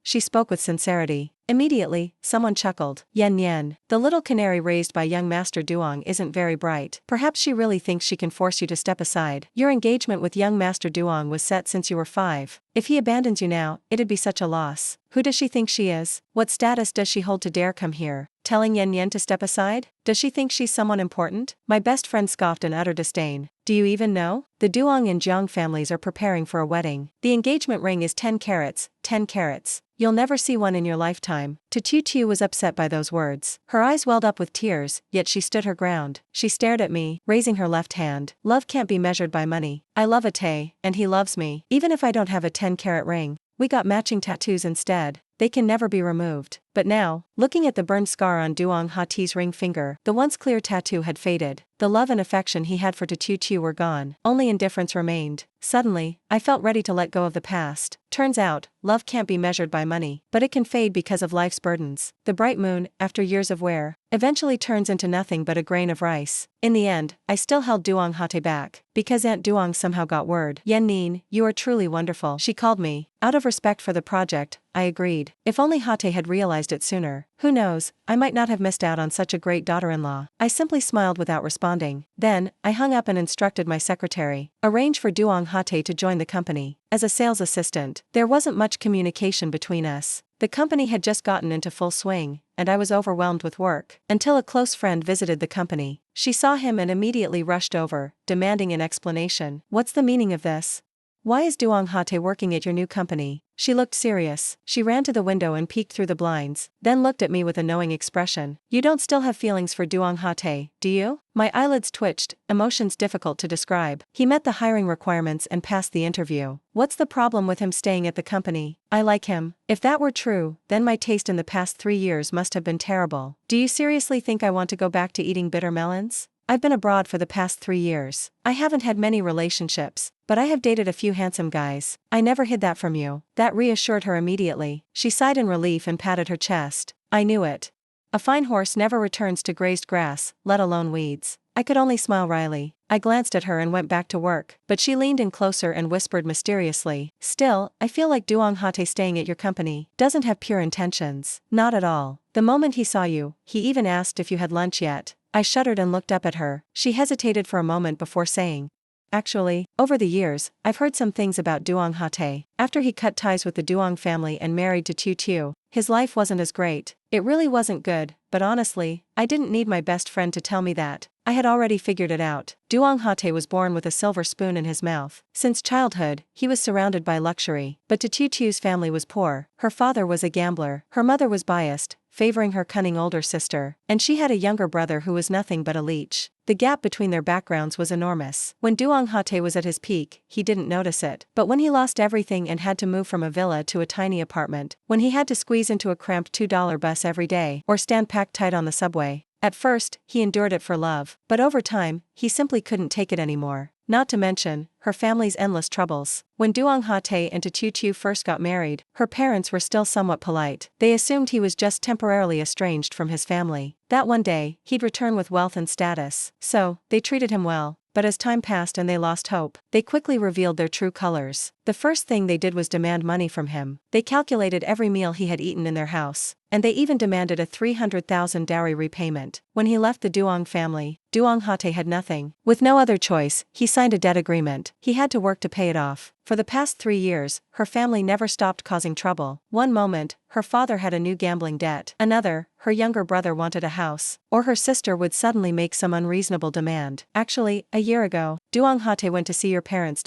She spoke with sincerity. Immediately, someone chuckled. Yen yen. The little canary raised by young Master Duong isn't very bright. Perhaps she really thinks she can force you to step aside. Your engagement with young Master Duong was set since you were 5. If he abandons you now, it'd be such a loss. Who does she think she is? What status does she hold to dare come here, telling Yen Yen to step aside? Does she think she's someone important? My best friend scoffed in utter disdain. Do you even know? The Duong and Jiang families are preparing for a wedding. The engagement ring is 10 carats, 10 carats. You'll never see one in your lifetime. Tu Tu was upset by those words. Her eyes welled up with tears, yet she stood her ground. She stared at me, raising her left hand. Love can't be measured by money. I love Ate, and he loves me. Even if I don't have a 10-carat ring, we got matching tattoos instead. They can never be removed. But now, looking at the burned scar on Duong Hati's ring finger, the once clear tattoo had faded. The love and affection he had for Tu Tu were gone. Only indifference remained. Suddenly, I felt ready to let go of the past. Turns out, love can't be measured by money, but it can fade because of life's burdens. The bright moon, after years of wear, eventually turns into nothing but a grain of rice. In the end, I still held Duong Hate back, because Aunt Duong somehow got word. Yen Nin, you are truly wonderful, she called me. Out of respect for the project, I agreed. If only Hate had realized it sooner. Who knows, I might not have missed out on such a great daughter-in-law. I simply smiled without responding. Then, I hung up and instructed my secretary. Arrange for Duong Hate to join the company. As a sales assistant, there wasn't much communication between us. The company had just gotten into full swing, and I was overwhelmed with work. Until a close friend visited the company. She saw him and immediately rushed over, demanding an explanation. What's the meaning of this? Why is Duong Hate working at your new company? She looked serious. She ran to the window and peeked through the blinds, then looked at me with a knowing expression. You don't still have feelings for Duong Hate, do you? My eyelids twitched, emotions difficult to describe. He met the hiring requirements and passed the interview. What's the problem with him staying at the company? I like him. If that were true, then my taste in the past 3 years must have been terrible. Do you seriously think I want to go back to eating bitter melons? I've been abroad for the past 3 years. I haven't had many relationships, but I have dated a few handsome guys. I never hid that from you. That reassured her immediately. She sighed in relief and patted her chest. I knew it. A fine horse never returns to grazed grass, let alone weeds. I could only smile wryly. I glanced at her and went back to work, but she leaned in closer and whispered mysteriously. Still, I feel like Duong Hate staying at your company doesn't have pure intentions. Not at all. The moment he saw you, he even asked if you had lunch yet. I shuddered and looked up at her. She hesitated for a moment before saying, actually, over the years, I've heard some things about Duong Hate. After he cut ties with the Duong family and married to Tu Tu, his life wasn't as great. It really wasn't good, but honestly, I didn't need my best friend to tell me that. I had already figured it out. Duong Hate was born with a silver spoon in his mouth. Since childhood, he was surrounded by luxury. But Tu Tu's family was poor. Her father was a gambler. Her mother was biased, favoring her cunning older sister, and she had a younger brother who was nothing but a leech. The gap between their backgrounds was enormous. When Duong Hate was at his peak, he didn't notice it. But when he lost everything and had to move from a villa to a tiny apartment, when he had to squeeze into a cramped $2 bus every day, or stand packed tight on the subway, at first, he endured it for love, but over time, he simply couldn't take it anymore. Not to mention, her family's endless troubles. When Duong Hate and Tu Tu first got married, her parents were still somewhat polite. They assumed he was just temporarily estranged from his family. That one day, he'd return with wealth and status. So, they treated him well. But as time passed and they lost hope, they quickly revealed their true colors. The first thing they did was demand money from him. They calculated every meal he had eaten in their house, and they even demanded a 300,000 dowry repayment. When he left the Duong family, Duong Hate had nothing. With no other choice, he signed a debt agreement. He had to work to pay it off. For the past 3 years, her family never stopped causing trouble. One moment, her father had a new gambling debt. Another, her younger brother wanted a house. Or her sister would suddenly make some unreasonable demand. Actually, a year ago, Duong Hate went to see your parents.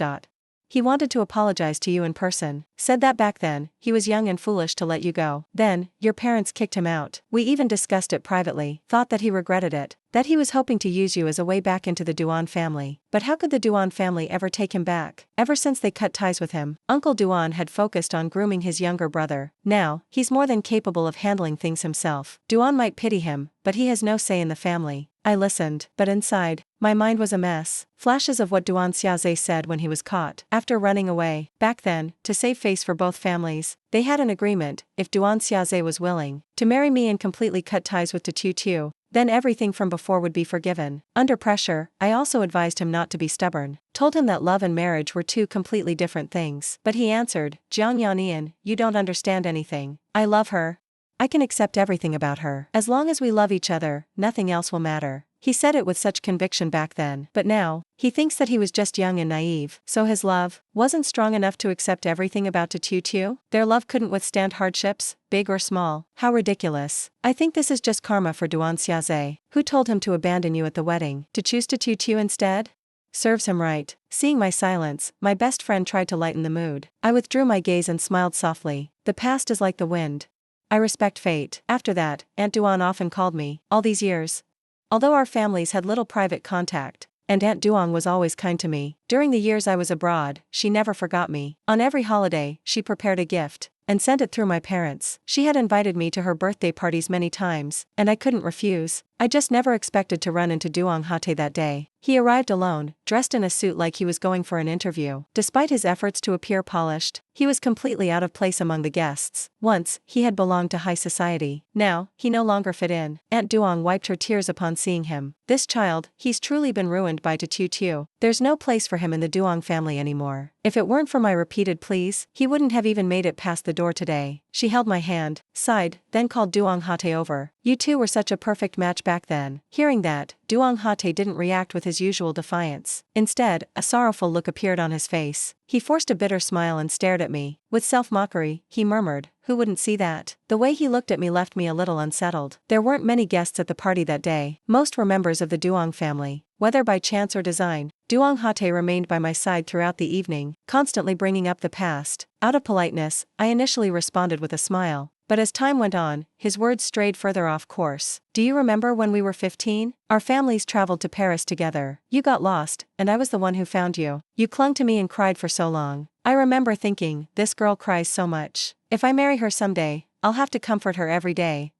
He wanted to apologize to you in person. Said that back then, he was young and foolish to let you go. Then, your parents kicked him out. We even discussed it privately. Thought that he regretted it. That he was hoping to use you as a way back into the Duan family. But how could the Duan family ever take him back? Ever since they cut ties with him, Uncle Duan had focused on grooming his younger brother. Now, he's more than capable of handling things himself. Duan might pity him, but he has no say in the family. I listened, but inside, my mind was a mess. Flashes of what Duan Xiaozhe said when he was caught. After running away, back then, to save face for both families, they had an agreement, if Duan Xiaozhe was willing, to marry me and completely cut ties with Tu Tu, Then everything from before would be forgiven. Under pressure, I also advised him not to be stubborn. Told him that love and marriage were two completely different things. But he answered, Jiang Yanian, you don't understand anything. I love her. I can accept everything about her. As long as we love each other, nothing else will matter. He said it with such conviction back then, but now, he thinks that he was just young and naive, so his love wasn't strong enough to accept everything about Tu. Their love couldn't withstand hardships, big or small. How ridiculous. I think this is just karma for Duan Xiaze. Who told him to abandon you at the wedding, to choose Tu instead? Serves him right. Seeing my silence, my best friend tried to lighten the mood. I withdrew my gaze and smiled softly. The past is like the wind. I respect fate. After that, Aunt Duan often called me, all these years. Although our families had little private contact, and Aunt Duong was always kind to me, during the years I was abroad, she never forgot me. On every holiday, she prepared a gift, and sent it through my parents. She had invited me to her birthday parties many times, and I couldn't refuse. I just never expected to run into Duong Hate that day. He arrived alone, dressed in a suit like he was going for an interview. Despite his efforts to appear polished, he was completely out of place among the guests. Once, he had belonged to high society. Now, he no longer fit in. Aunt Duong wiped her tears upon seeing him. This child, he's truly been ruined by Tu. There's no place for him in the Duong family anymore. If it weren't for my repeated pleas, he wouldn't have even made it past the door today. She held my hand, sighed, then called Duong Hate over. You two were such a perfect match back then. Hearing that, Duong Hate didn't react with his usual defiance. Instead, a sorrowful look appeared on his face. He forced a bitter smile and stared at me. With self-mockery, he murmured, who wouldn't see that? The way he looked at me left me a little unsettled. There weren't many guests at the party that day. Most were members of the Duong family. Whether by chance or design, Duong Hate remained by my side throughout the evening, constantly bringing up the past. Out of politeness, I initially responded with a smile. But as time went on, his words strayed further off course. Do you remember when we were 15? Our families traveled to Paris together. You got lost, and I was the one who found you. You clung to me and cried for so long. I remember thinking, this girl cries so much. If I marry her someday, I'll have to comfort her every day.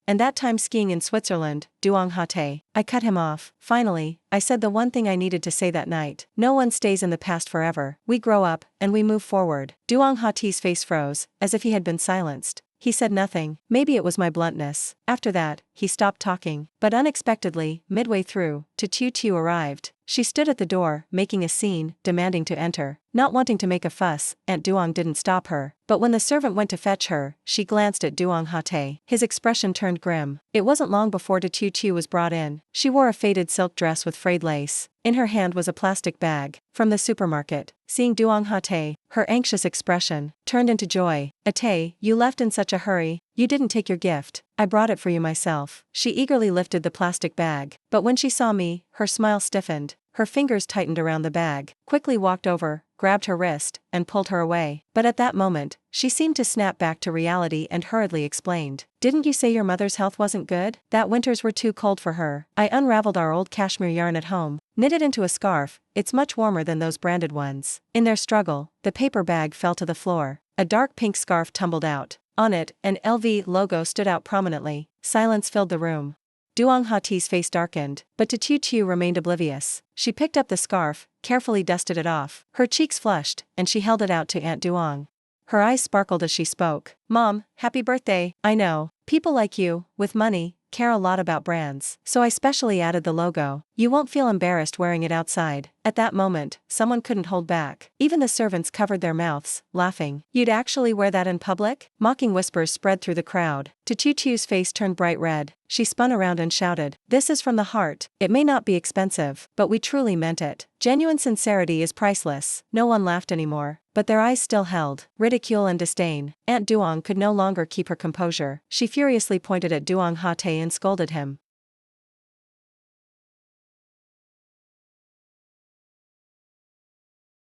And that time skiing in Switzerland, Duong Hate. I cut him off. Finally, I said the one thing I needed to say that night. No one stays in the past forever. We grow up, and we move forward. Duong Hate's face froze, as if he had been silenced. He said nothing. Maybe it was my bluntness. After that, he stopped talking. But unexpectedly, midway through, Tu arrived. She stood at the door, making a scene, demanding to enter. Not wanting to make a fuss, Aunt Duong didn't stop her. But when the servant went to fetch her, she glanced at Duong Hate. His expression turned grim. It wasn't long before Tu was brought in. She wore a faded silk dress with frayed lace. In her hand was a plastic bag, from the supermarket. Seeing Duong Hate, her anxious expression turned into joy. Ate, you left in such a hurry. You didn't take your gift. I brought it for you myself. She eagerly lifted the plastic bag. But when she saw me, her smile stiffened. Her fingers tightened around the bag, quickly walked over, grabbed her wrist, and pulled her away. But at that moment, she seemed to snap back to reality and hurriedly explained. Didn't you say your mother's health wasn't good? That winters were too cold for her. I unraveled our old cashmere yarn at home, knit it into a scarf. It's much warmer than those branded ones. In their struggle, the paper bag fell to the floor. A dark pink scarf tumbled out. On it, an LV logo stood out prominently. Silence filled the room. Duong Hate's face darkened, but Tu remained oblivious. She picked up the scarf, carefully dusted it off. Her cheeks flushed, and she held it out to Aunt Duong. Her eyes sparkled as she spoke. Mom, happy birthday. I know, people like you, with money, care a lot about brands. So I specially added the logo. You won't feel embarrassed wearing it outside. At that moment, someone couldn't hold back. Even the servants covered their mouths, laughing. You'd actually wear that in public? Mocking whispers spread through the crowd. Tu's face turned bright red. She spun around and shouted, this is from the heart. It may not be expensive, but we truly meant it. Genuine sincerity is priceless. No one laughed anymore, but their eyes still held ridicule and disdain. Aunt Duong could no longer keep her composure. She furiously pointed at Duong Hate and scolded him.